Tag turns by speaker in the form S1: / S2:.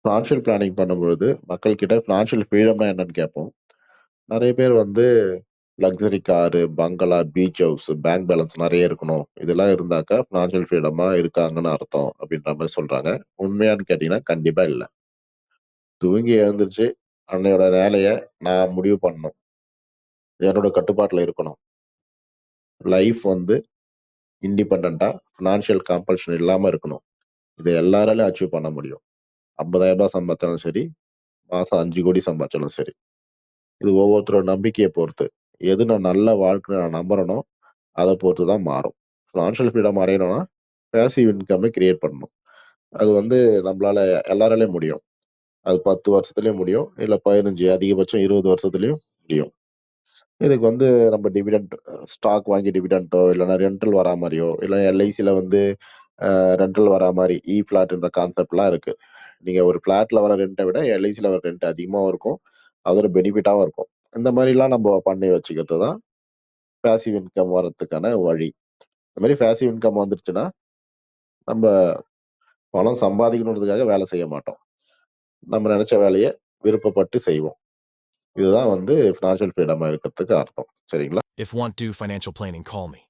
S1: Financial planning பண்ணும்பொழுது, மக்கள் கிட்ட ஃபினான்ஷியல் ஃப்ரீடம்னா என்னன்னு கேட்போம். நெறைய பேர் வந்து லக்ஸரி காரு, பங்களா, பீச் ஹவுஸ், பேங்க் பேலன்ஸ் நெறைய இருக்கணும். இதெல்லாம் இருந்தாக்கா ஃபினான்ஷியல் ஃப்ரீடமா இருக்காங்கன்னு அர்த்தம் அப்படின்ற மாரி சொல்றாங்க. உண்மையான்னு கேட்டீங்கன்னா, கண்டிப்பா இல்ல. தூங்கி எழுந்திருச்சு அன்னையோட வேலைய நான் முடிவு பண்ணணும். என்னோட கட்டுப்பாட்டுல இருக்கணும். லைஃப் வந்து இண்டிபெண்டன்ட்டா ஃபினான்ஷியல் கம்பல்ஷன் இல்லாம இருக்கணும். இத எல்லாராலயும் அச்சீவ் பண்ண முடியும். ரூ. 50,000 சம்பாதிச்சாலும் சரி, மாசம் 5,00,00,000 சம்பாதிச்சாலும் சரி. இது ஒவ்வொருத்தரோட நம்பிக்கைய பொறுத்து. எது நான் நல்ல வாழ்க்கைன்னு நான் நம்புறேனோ, அத பொறுத்து தான் மாறும். ஃபினான்ஷியல் ஃப்ரீடம் அடையணும்னா, பேசிவ் இன்கம்ம கிரியேட் பண்ணணும். அது வந்து நம்பளால எல்லாராலயும் முடியும். அது 10 வருஷத்துலயும் முடியும். இல்ல 15 அதிகபட்சம் 20 வருஷத்துலயும் முடியும். இதுக்கு வந்து நம்ம டிவிடெண்ட் ஸ்டாக் வாங்கி டிவிடெண்டோ, இல்லன்னா ரெண்டல் வரா மாரியோ, இல்ல எல்ஐசில வந்து ரெண்டல் வரா மாரி ஃபிளாட்ன்ற கான்செப்ட்லாம் இருக்கு. நீங்க ஒரு ஃபிளாட்ல வர ரெண்ட்ட விட எல்ஐசில வர ரெண்ட் அதிகமாவும் இருக்கும். அதோட பெனிஃபிட்டாவும் இருக்கும். இந்த மாரிலாம் நம்ப பண்ணி வச்சுக்கிறது தான் பேசிவ் இன்கம் வரதுக்கான வழி. இந்த மாரி பேசிவ் இன்கம் வந்துருச்சுன்னா, நம்ப பணம் சம்பாதிக்கணுன்றதுக்காக வேலை செய்ய மாட்டோம். நம்ம நெனச்ச வேலைய விருப்பப்பட்டு செய்வோம். இதுதான் வந்து ஃபினான்ஷியல் ஃப்ரீடமா இருக்கிறதுக்கு அர்த்தம். சரிங்களா?
S2: If want do financial planning, call me.